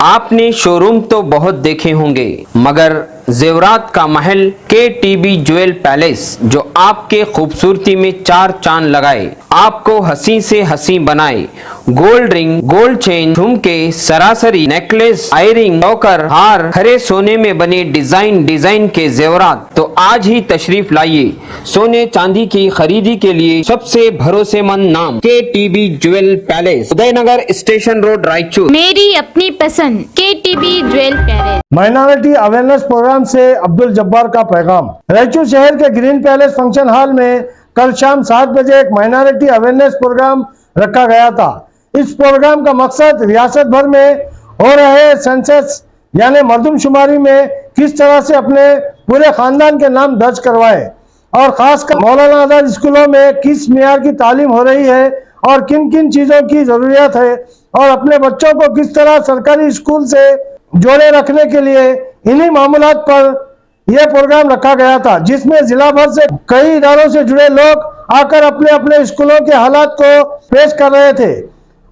आपने शोरूम तो बहुत देखे होंगे, मगर जेवरात का महल KTB ज्वेल पैलेस जो आपके खूबसूरती में चार चांद लगाए, आपको हंसी से हंसी बनाए। गोल्ड रिंग, गोल्ड चेन, झुमके, सरासरी, नेकलेस, आयरिंग, चौकर, हार, खरे सोने में बने डिजाइन के जेवरात तो आज ही तशरीफ लाइए। सोने चांदी की खरीदी के लिए सबसे भरोसेमंद नाम KTB jewel palace, Udaynagar station road, Raichur. मेरी अपनी पसंद KTB jewel palace. Minority awareness program से अब्दुल जब्बार का पैगाम। रायचूर शहर के ग्रीन पैलेस फंक्शन हॉल में कल शाम 7 बजे एक माइनॉरिटी अवेयरनेस प्रोग्राम रखा गया था। इस प्रोग्राम का मकसद रियासत भर में हो रहे सेंसस यानी मरदमशुमारी में किस तरह से अपने पूरे खानदान के नाम दर्ज करवाए और खासकर मौलाना आजाद स्कूलों में किस मियार की तालीम हो रही है और किन किन चीज़ों की ज़रूरत है और अपने बच्चों को किस तरह सरकारी स्कूल से जोड़े रखने के लिए इन्हीं मामूलात पर यह प्रोग्राम रखा गया था, जिसमें जिला भर से कई इदारों से जुड़े लोग आकर अपने अपने स्कूलों के हालात को पेश कर रहे थे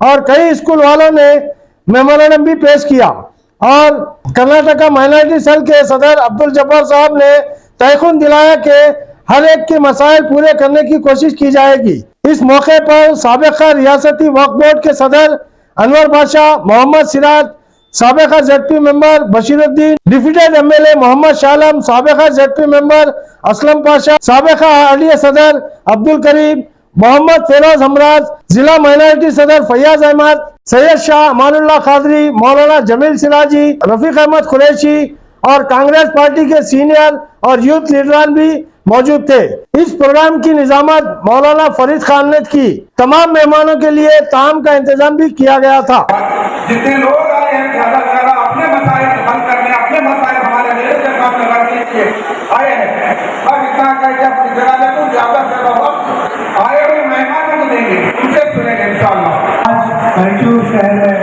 और कई स्कूल वालों ने मेमोरेंडम भी पेश किया और कर्नाटका माइनॉरिटी सेल के सदर अब्दुल जब्बार साहब ने तयखुन दिलाया कि हर एक के मसाइल पूरे करने की कोशिश की जाएगी। इस मौके पर साबिका रियासती वक्फ बोर्ड के सदर अनवर बादशाह, मोहम्मद सिराज, साबिका ZP member Bashiruddin, deputed MLA Mohammed Shah Alam, साबिका ZP मेंबर असलम पाशा, साबिका आलिया सदर अब्दुल करीम, मोहम्मद फेरोज हमराज, जिला माइनॉरिटी सदर फैयाज अहमद, सैयद शाह अमानुल्लाह खादरी, मौलाना जमील सिराजी, रफीक अहमद कुरैशी और कांग्रेस पार्टी के सीनियर और यूथ लीडरान भी मौजूद थे। इस प्रोग्राम की निजामत मौलाना फरीद खान ने की। तमाम मेहमानों के लिए ताम का इंतजाम भी किया गया था। जितने लोग आए हैं ज्यादा से ज्यादा अपने मसाइल हल करने, अपने मसाइल हमारे लिए काम करने के लिए आए हैं। बस इतना कह के अपनी जगह ले तो ज्यादा से ज्यादा वक्त आए हुए मेहमानों को देंगे, उनसे सुनेंगे इंशाअल्लाह। आज रायचूर शहर में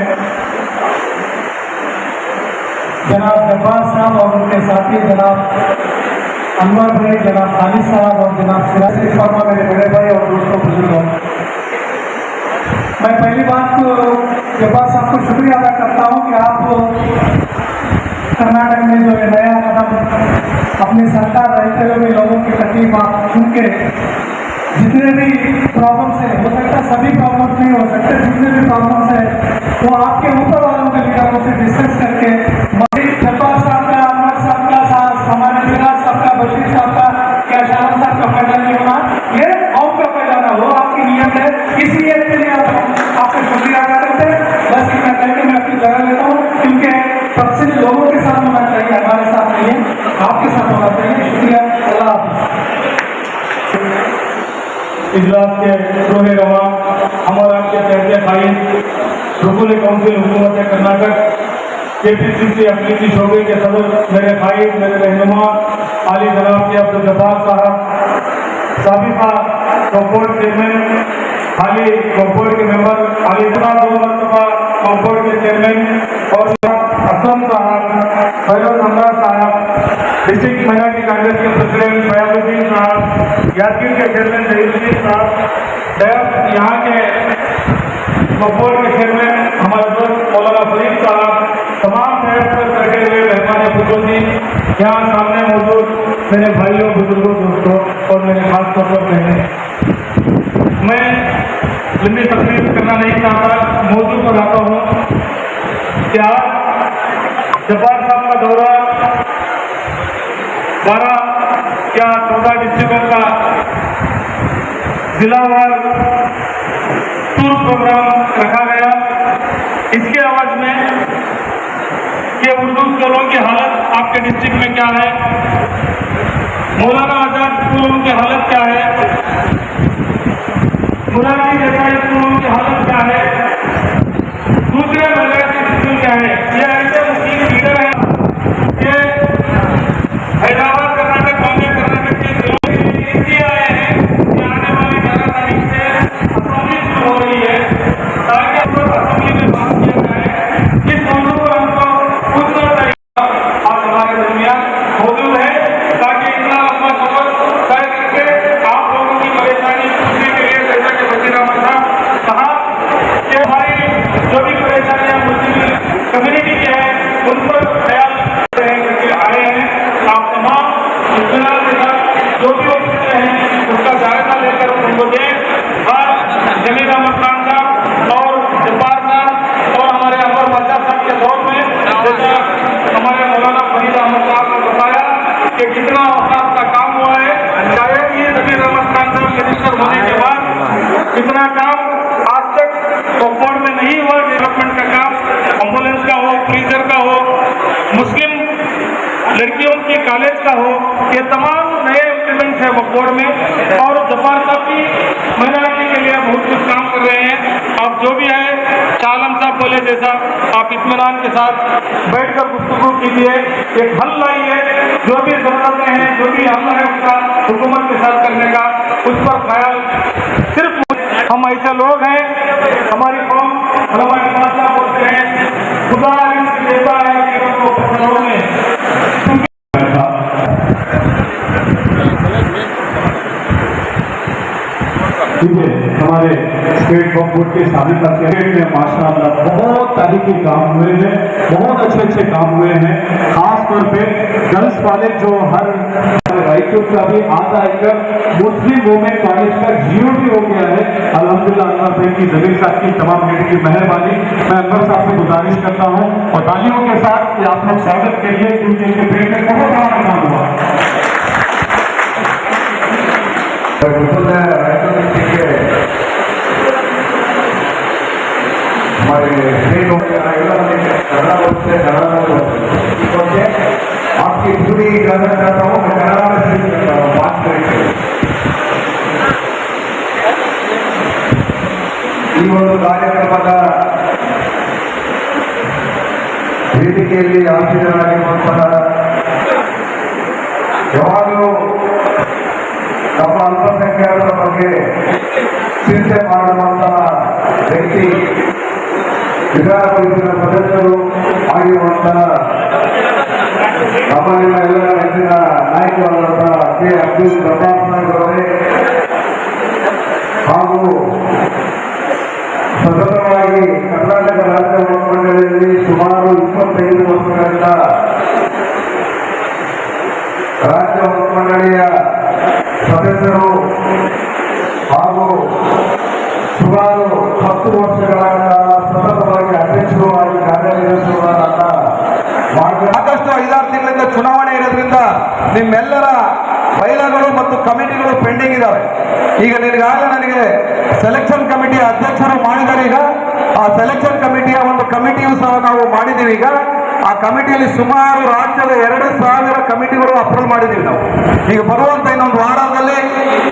जनाब जब्बार साहब और उनके साथी जनाब अनवर भाई, जनाब खालिद साहब और जनाब सिराज फरमा, मेरे बड़े भाई और दोस्तों बुजुर्गों, मैं पहली बात तो जब्बार साहब को शुक्रिया अदा करता हूँ कि आप कर्नाटक में जो है नया कदम अपनी सरकार रहते हुए भी लोगों की तकलीफ आप सुन के जितने भी प्रॉब्लम्स है, हो सकता है सभी प्रॉब्लम्स नहीं हो सकते, जितने भी प्रॉब्लम्स है तो आपके ऊपर वालों के लीडरों से डिस्कस करके जब्बार साहब का, अनवर साहब का, हमारे सिराज साहब का, बशीर साहब का, क्या शाह साहब का फायदा नहीं होना, ये कौम का फायदा ना हो, आपकी नीयत है। इस नीयत के लिए आपका शुक्रिया अदा करते हैं। बस इतना कहकर मैं अपनी जगह लेता हूँ, क्योंकि तफसील लोगों के साथ होना चाहिए, हमारे साथ नहीं है, आपके साथ होना चाहिए। शुक्रिया, अल्लाह हाफ़िज़। इजलास के रोहे रवा हमारा आपके कहते भाई रुकुल काउंसिल हुकूमत कर्नाटक KPCC अकलीती शोबे के सदर मेरे भाई, मेरे रहनुमा आली जनाब के अब्दुल जब्बार साहब, साबिका कॉम्पोर्ट चेयरमैन, हाली कॉम्पोर्ट के मेंबर आली जनाब, 2 मरतबा कॉम्पोर्ट के चेयरमैन और असलम साहब, फैरोज हमराज साहब, डिस्ट्रिक्ट माइनॉरिटी कांग्रेस के प्रेसिडेंट फयाजुद्दीन साहब, यादगीर के चेयरमैन जहीरुद्दीन साहब, यहाँ के कॉम्पोर्ट के चेयरमैन हमारे दोस्त मौलाना फरीद साहब, तमाम शहर पर बैठे हुए मेहमान बुजुर्गी, यहाँ सामने मौजूद मेरे भाइयों, बुजुर्गों, दोस्तों और मेरे खास तौर पर बहनें, मैं लंबी तकलीफ करना नहीं चाहता, मौजूद पर आता हूँ कि आज जब्बार साहब का दौरा 12 या 14 डिस्ट्रिक्टों का जिलावार टूर प्रोग्राम रखा गया। इसके आवाज में कि उर्दू स्कूलों की हालत आपके डिस्ट्रिक्ट में क्या है, मौलाना आजाद स्कूलों की हालत क्या है, मुरादी जैसा स्कूलों की हालत क्या है, दूसरे मदरसे स्कूल क्या है। ये ऐसे मुस्लिम लीडर हैं ये हैदराबाद, कर्नाटक, बॉम्बे, कर्नाटक के जिलों में आए हैं कि आने वाली 11 तारीख से असेंबली शुरू हो रही है, ताकि असेंबली में बात किया जाए। इस मौजूद पर हमको आप हमारे दरमियान मौजूद है, ताकि इतना लंबा सफर तय करके आप लोगों की परेशानी पूछने के लिए, जैसा कि वजीर अहमद साहब कहा कि हमारी जो भी परेशानियां अब्दुल्ला अहमद साहब ने बताया कि कितना औकाफ का काम हुआ है। शायद ये नबीर अहमद खान साहब मिनिस्टर होने के बाद कितना काम आज तक वक्फ में नहीं हुआ। डेवलपमेंट का काम, एम्बुलेंस का हो, फ्रीजर का हो, मुस्लिम लड़कियों के कॉलेज का हो, ये तमाम नए इम्प्लीमेंट है वक्फ बोर्ड में। और जब्बार साहब की माइनॉरिटी के लिए बहुत कुछ काम कर रहे हैं। आप जो भी है, शालम साहब बोले जैसा, आप इत्मीनान के साथ बैठकर गुफ्तगू कीजिए, एक हल लाइए। जो भी जरूरतें हैं, जो भी हल है उसका हुकूमत के साथ करने का, उस पर ख्याल सिर्फ हम ऐसे लोग हैं, हमारी कौम हमारे पास बोलते हैं खुदा देता है कि हमको पत्थरों में हमारे स्टेट वक्फ बोर्ड के साबिक स्टेट में माशाअल्लाह बहुत तारीखी काम हुए हैं, बहुत अच्छे अच्छे काम हुए हैं। खास तौर पे गर्ल्स कॉलेज जो हर रायपुर का भी आधा एकड़ मुस्लिम वुमेन कॉलेज का GOT हो गया है। अल्हम्दुलिल्लाह अल्लाह भाई की जमीर साहब की तमाम लीडर की मेहरबानी। मैं अनवर साहब से गुजारिश करता हूँ और तालियों के साथ आप लोग स्वागत करिए, क्योंकि इनके पेट में बहुत बड़ा काम हुआ। हमारे आपकी पूरी इजाजत करता हूँ, मैं कनाडा में शुरू करता हूँ 5 मिनट से। ಈ ಒಂದು ಕಾರ್ಯಕ್ರಮದ ವೇದಿಕೆಯಲ್ಲಿ ಆಸೀನರಾಗಿರುವಂತಹ ಯಾವಾಗಲೂ ನಮ್ಮ ಅಲ್ಪಸಂಖ್ಯಾತರ ಬಗ್ಗೆ ಚಿಂತೆ ಮಾಡುವಂತಹ ವ್ಯಕ್ತಿ, ವಿಧಾನ ಪರಿಷತ್ತಿನ ಸದಸ್ಯರು ಆಗಿರುವಂತಹ ನಮ್ಮಲ್ಲಿನ ಎಲ್ಲರ ನೆಚ್ಚಿನ ನಾಯಕರಾದಂತಹ ಕೆ ಅಬ್ದುಲ್ ಜಬ್ಬಾರ್ ಸಾಹೇಬ್ ಅವರೇ ಹಾಗೂ ಸತತವಾಗಿ ಕರ್ನಾಟಕ ರಾಜ್ಯ ವಕ್ಫ್ ಮಂಡಳಿಯಲ್ಲಿ ಸುಮಾರು 25 ವರ್ಷಗಳಿಂದ ರಾಜ್ಯ ವಕ್ಫ್ ಮಂಡಳಿಯ ಸದಸ್ಯರು ಹಾಗೂ ಸುಮಾರು 10 ವರ್ಷಗಳ ಕಾಲ ಸತತವಾಗಿ ಅಧ್ಯಕ್ಷರು ಆಗಿ ಕಾರ್ಯನಿರ್ವಹಿಸುವುದನ್ನ ಸಾಕಷ್ಟು 5-6 ತಿಂಗಳಿಂದ ಚುನಾವಣೆ ಇರೋದ್ರಿಂದ ನಿಮ್ಮೆಲ್ಲರ ಫೈಲಗಳು ಮತ್ತು ಕಮಿಟಿಗಳು ಪೆಂಡಿಂಗ್ ಇದಾವೆ. ಈಗ ನಿನಗಾಗಲೇ ನನಗೆ ಸೆಲೆಕ್ಷನ್ ಕಮಿಟಿ ಅಧ್ಯಕ್ಷರು ಮಾಡಿದ್ದಾರೆ. ಈಗ ಆ ಸೆಲೆಕ್ಷನ್ ಕಮಿಟಿಯ ಒಂದು ಕಮಿಟಿಯು ಸಹ ನಾವು ಮಾಡಿದ್ದೀವಿ. ಈಗ ಆ ಕಮಿಟಿಯಲ್ಲಿ ಸುಮಾರು ರಾಜ್ಯದ 2,000 ಕಮಿಟಿಗಳು ಅಪ್ರೂವ್ ಮಾಡಿದ್ದೀವಿ ನಾವು. ಈಗ ಬರುವಂತ ಇನ್ನೊಂದು ವಾರದಲ್ಲಿ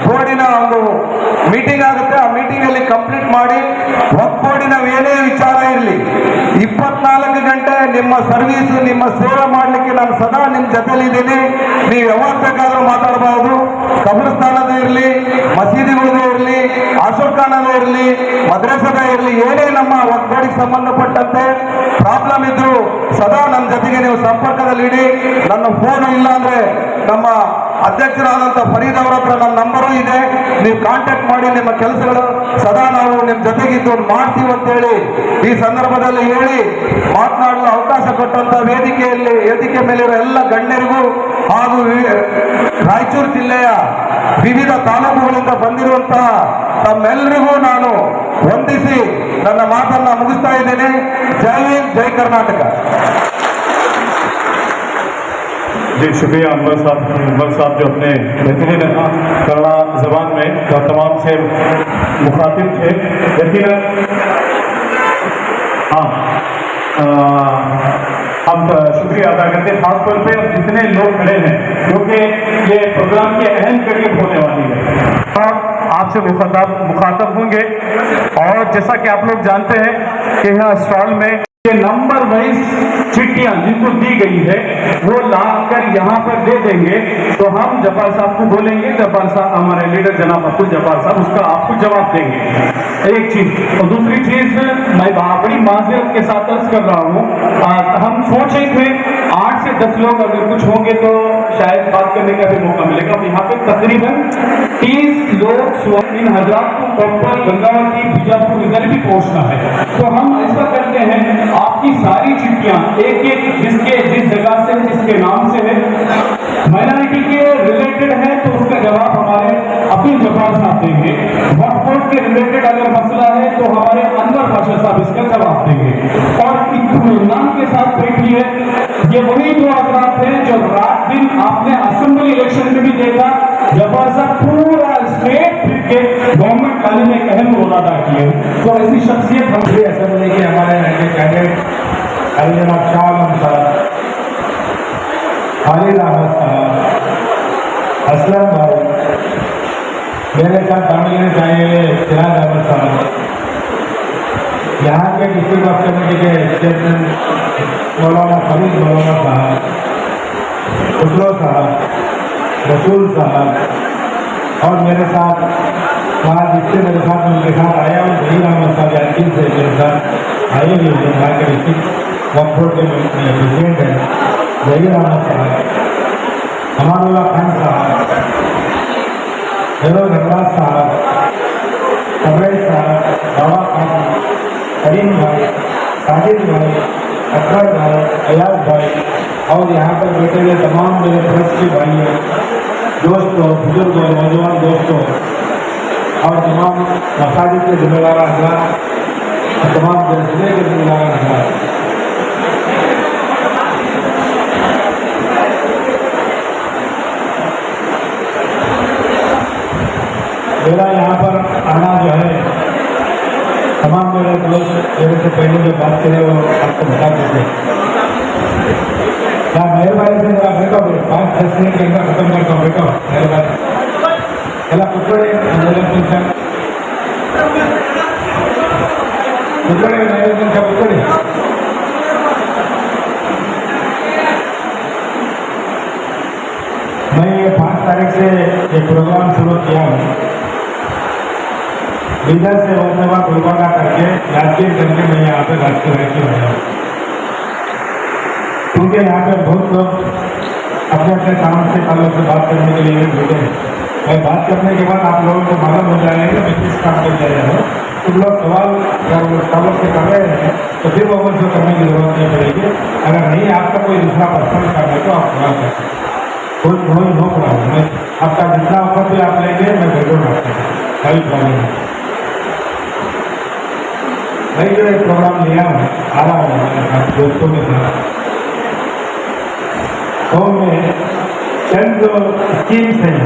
ಬೋರ್ಡಿನ ಒಂದು ಮೀಟಿಂಗ್ ಆಗುತ್ತೆ. ಆ ಮೀಟಿಂಗ್ ಅಲ್ಲಿ ಕಂಪ್ಲೀಟ್ ಮಾಡಿ ವಕ್ಫ್ ಬೋರ್ಡಿನ ಏನೇ ವಿಚಾರ ಇರಲಿ 24 ಗಂಟೆ ನಿಮ್ಮ ಸರ್ವಿಸ್, ನಿಮ್ಮ ಸೇವೆ ಮಾಡಲಿಕ್ಕೆ ನಾನು ಸದಾ ನಿಮ್ಮ ಜೊತೆಲಿದ್ದೀನಿ. ನೀವು ಯಾವಾಗ ಬೇಕಾದ್ರೂ ಮಾತಾಡಬಹುದು. ಕಬ್ರಸ್ಥಾನದ ಇರಲಿ, ಮಸೀದಿಗಳದೇ ಇರಲಿ, ಅಶೋಖಾನದ ಇರಲಿ, ಮದ್ರಸದ ಇರಲಿ, ಏನೇ ನಮ್ಮ ವಕ್ಫ್ ಬೋರ್ಡಿಗೆ ಸಂಬಂಧಪಟ್ಟಂತೆ ಪ್ರಾಬ್ಲಮ್ ಇದ್ರು ಸದಾ ನನ್ನ ಜೊತೆಗೆ ನೀವು ಸಂಪರ್ಕದಲ್ಲಿಡಿ. ನನ್ನ ಫೋನ್ ಇಲ್ಲ ಅಂದ್ರೆ ನಮ್ಮ ಅಧ್ಯಕ್ಷರಾದಂಥ ಫರೀದ್ ಅವರ ಹತ್ರ ನಮ್ಮ ನಂಬರು ಇದೆ, ನೀವು ಕಾಂಟ್ಯಾಕ್ಟ್ ಮಾಡಿ. ನಿಮ್ಮ ಕೆಲಸಗಳು ಸದಾ ನಾವು ನಿಮ್ಮ ಜೊತೆಗಿದ್ದು ಮಾಡ್ತೀವಿ ಅಂತೇಳಿ ಈ ಸಂದರ್ಭದಲ್ಲಿ ಹೇಳಿ ಮಾತನಾಡಲು ಅವಕಾಶ ಕೊಟ್ಟಂತ ವೇದಿಕೆ ಮೇಲಿರೋ ಎಲ್ಲ ಗಣ್ಯರಿಗೂ ಹಾಗೂ ರಾಯಚೂರು ಜಿಲ್ಲೆಯ ವಿವಿಧ ತಾಲೂಕುಗಳಿಂದ ಬಂದಿರುವಂತಹ ತಮ್ಮೆಲ್ಲರಿಗೂ ನಾನು ವಂದಿಸಿ ನನ್ನ ಮಾತನ್ನ ಮುಗಿಸ್ತಾ ಇದ್ದೇನೆ. ಜೈ ಹಿಂದ್, ಜೈ ಕರ್ನಾಟಕ. जी शुक्रिया अनवर साहब जो अपने बेहतरीन कन्नड़ा जबान में तमाम से मुखातिब थे। यकीन हाँ हम शुक्रिया अदा करते हैं खासतौर पे जितने लोग खड़े हैं, क्योंकि ये प्रोग्राम की अहम कड़ी होने वाली है। और आपसे मुखातब होंगे और जैसा कि आप लोग जानते हैं कि यहाँ स्टॉल में ये नंबर वाइज चिट्ठियां जिनको दी गई है वो लाकर यहाँ पर दे देंगे, तो हम जब्बार साहब को बोलेंगे, जब्बार साहब हमारे लीडर जनाब अब्दुल जब्बार साहब उसका आपको जवाब देंगे। एक चीज और दूसरी चीज मैं बड़ी माजरत के साथ अर्ज कर रहा हूँ, हम सोचे थे 8 से 10 लोग अगर कुछ होंगे तो शायद बात करने का भी मौका मिलेगा। यहाँ पे तकरीबन 30 लोग इन हजरात को प्रॉपर गंगावती बीजापुर इधर भी पहुँचना है। तो हम ऐसा करते हैं, आपकी सारी चिट्ठियां एक जिस जगह से जिसके नाम से है माइनॉरिटी के रिलेटेड है तो उसका जवाब हमारे अब्दुल जब्बार साहब देंगे। वक्फ बोर्ड के रिलेटेड अगर मसला है तो हमारे अनवर बादशाह साहब इसका जवाब देंगे। और इत्मीनान के साथ बैठिए, ये वही जो हजरात हैं जबरदस्त पूरा स्टेट फिर के गवर्नमेंट कॉलेज में एक अहम रोल अदा किए। तो ऐसी शख्सियत हमसे असेंबली के हमारे यहाँ के कैंडिडेट अली जनाब शाह आलम साहब, खालिद अहमद साहब, असलम भाई, मेरे साथ शामिल होने चाहिए सिराज अहमद साहब, यहाँ के डिस्ट्रिक्ट ऑफ कमेटी के चेयरमैन मौलाना फरीद मौलाना साहब, खुसरो साहब, रसूल साहब और मेरे साथ वहाँ जिससे मेरे साथ उनके साथ आया हूँ जहीर अहमद साहब याकीन से मेरे साथ आए हुए हैं। वहाँ के डिस्ट्रिक्ट वक्फ के प्रेसिडेंट हैं जहीर अहमद साहब, अमानुल्लाह खान साहब, फिरोज अब्बास साहब, तबरेज साहब, बाबा खान, करीम भाई, साजिद भाई, अकबर भाई, अयाज भाई और यहाँ पर बैठे हुए तमाम मेरे प्रेस के भाइयों, दोस्तों, बुजुर्गों, नौजवान दोस्तों और तमाम मसाजिद के जिम्मेदार हजरात और तमाम जलसे के जिम्मेदार हजरात, मेरा यहाँ पर आना जो है तमाम मेरे दोस्त मेरे से पहले जो बात करें वो आपको बता देते हैं। क्या मेहरबानी से मेरा बेटा 5-10 मिनट के अंदर खत्म करता हूँ बेटा, मेहरबानी चला कुकड़े कुकड़े मैं 5 तारीख से एक प्रोग्राम शुरू किया हूँ, बिजनेस से होने गुलबागा करके राजगीर करके मैं यहाँ पे राजगीर आया हूँ, क्योंकि यहाँ पे बहुत लोग अपने अपने काम से कालों से बात करने के लिए जुटे हैं। मैं बात करने के बाद आप लोगों को मालूम हो जाएगा कि मैं किस काम कर रहा हूँ। तुम लोग सवाल कालों से कर रहे हैं तो फिर वो मुझसे करने की जरूरत नहीं पड़ेगी। अगर नहीं आपका कोई दूसरा पर्सन काम है तो आप सवाल कर सकते हैं, कोई नो प्रॉब्लम। मैं आपका जितना ऑफर भी आप लेंगे मैं बिल्कुल रखता हूँ, कोई प्रॉब्लम नहीं। मैं जो एक प्रोग्राम लिया हूँ आ रहा हूँ हमारे साथ दोस्तों के साथ, तो में चंद जो स्कीम्स हैं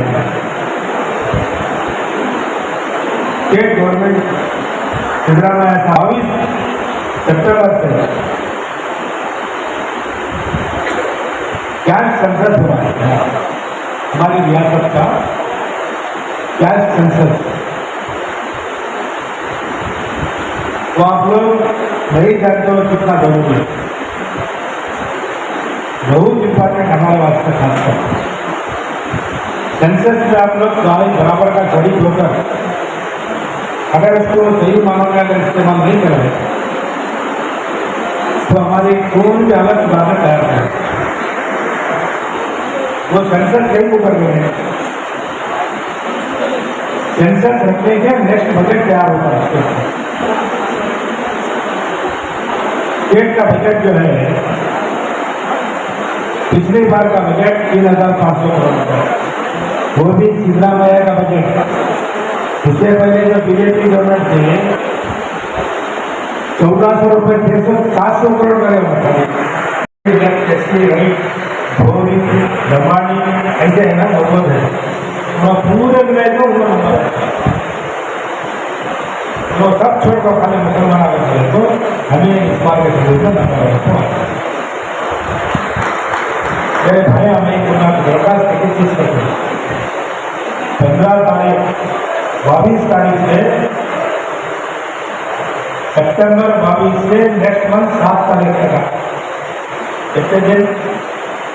स्टेट गवर्नमेंट सिद्धरामैया 22 सितंबर से कैश सेंसस हुआ है हमारी रियासत का, कैश सेंसस। तो आप लोग नहीं जानते हो कितना जरूरी है, बहुत इंपॉर्टेंट हमारे वास्ते खासकर। सेंसस में आप लोग सारे बराबर का शरीक होकर अगर इसको सही मानों में अगर इस्तेमाल नहीं करें तो हमारी कौन भी हालत सुधारना तैयार है। वो सेंसस कहीं को कर रहे हैं, सेंसस रखने के नेक्स्ट बजट तैयार होता है। स्टेट का बजट जो है पिछली बार का बजट 3,500 करोड़ का, वो भी सिद्धरामैया का बजट। इससे पहले जो बीजेपी गवर्नमेंट थे 1400 रुपये थे, 700 करोड़ करे भोरी धमानी ऐसे है ना, बहुत है। तो पूरे में तो वो सब छोड़ कर खाली मुसलमान आ गए, तो हमें इस बार के सलूशन मेरे भाई हमें दरखास्त किस चीज करते हैं 15 तारीख 22 तारीख से सितंबर 22 से नेक्स्ट मंथ 7 तारीख तक कितने दिन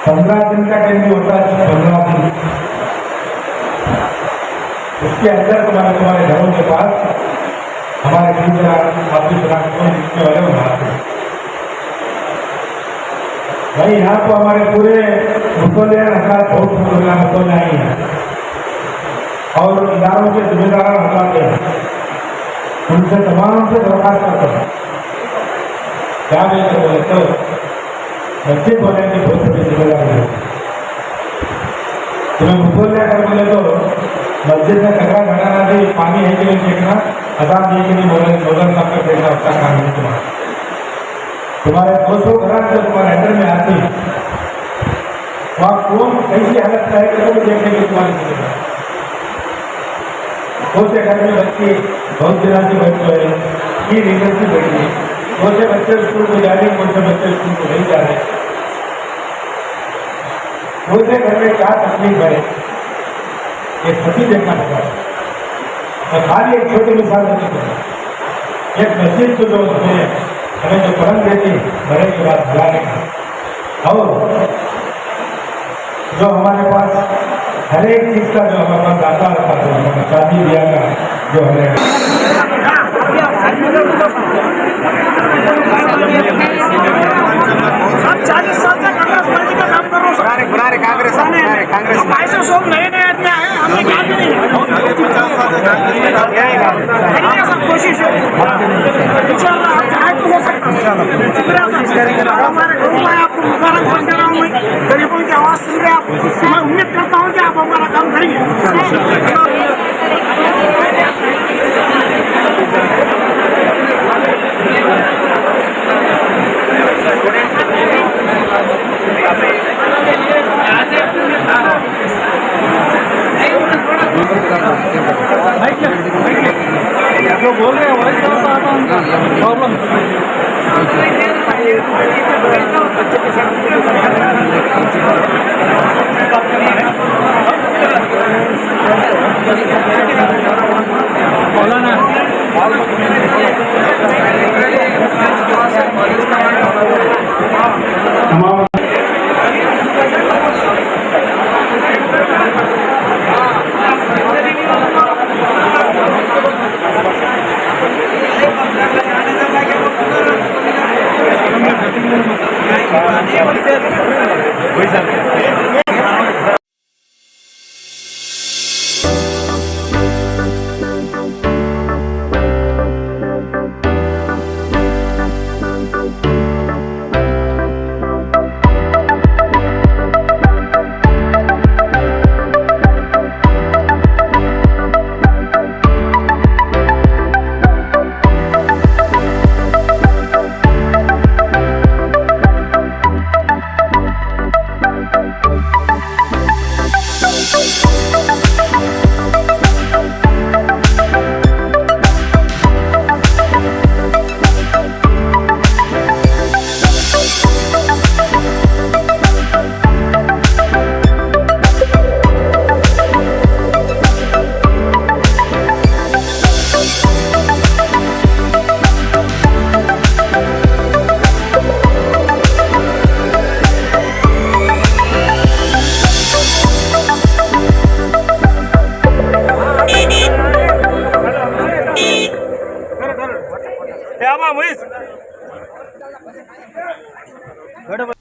15 दिन का टाइम भी होता है, 15 दिन। उसके अंदर तुम्हारे घरों के पास हमारे टीचर ऑफिस लिखने वाले बनाते हैं भाई। यहाँ तो हमारे पूरे मुतौलिया हजरात बहुत मुतौलिया ही हैं और इदारों के जिम्मेदार हजरात हैं, उनसे तमाम से दरखास्त करते हैं। क्या लेकर बोले तो बच्चे बोले कि बहुत बड़ी जिम्मेदारी है। तुम्हें मुतौलिया कर बोले तो मस्जिद में कचरा घटाना भी, पानी है कि नहीं देखना, अजान दिए कि नहीं बोले, रोजन साफ कर देना, उसका काम है तुम्हारा। तुम्हारे 200 ग्राम जब तुम्हारे अंडर में आती है तो आप कौन कैसी हालत है कि देखने की तुम्हारी जिम्मेदारी। बहुत से घर में बच्चे बहुत दिनों से बच्चे की रीजन से बैठे, बहुत से बच्चे स्कूल को जा रहे, बहुत से बच्चे स्कूल को नहीं जा रहे, बहुत से घर में क्या तकलीफ है ये सभी देखना होगा। मैं खाली एक छोटी मिसाल नहीं दूंगा। एक मस्जिद को जो हमें जो पढ़न देती बड़े के बाद बुलाने का, और जो हमारे पास हर एक चीज़ का जो हमारे पास दाता रहता था, हमारे शादी ब्याह का जो हमें कांग्रेस सब नए नए आदमी आए, हमने काम भी नहीं सब कोशिश है इंशाल्लाह आप चाहे तो हो सकता है। हमारे गाँव में आपको मुबारक मान दे रहा हूँ, मैं गरीबों की आवाज़ सुन रहे आप, मैं उम्मीद करता हूँ कि आप हमारा काम करेंगे। जो बोल रहे हैं वही प्रॉब्लम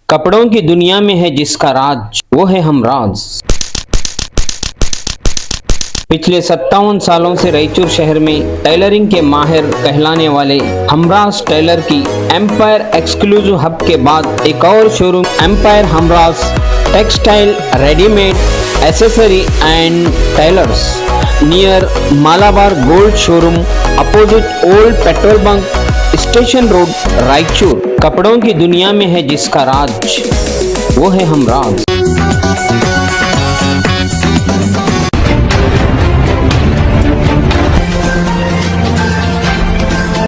कपड़ों की दुनिया में है जिसका राज, वो है हमराज। पिछले 57 सालों से रायचूर शहर में टेलरिंग के माहिर कहलाने वाले हमराज टेलर की एम्पायर एक्सक्लूसिव हब के बाद एक और showroom empire Hamraaz textile readymade accessory and tailors near Malabar gold showroom opposite old petrol bunk station road Raichur. कपड़ों की दुनिया में है जिसका राज, वो है हमराज।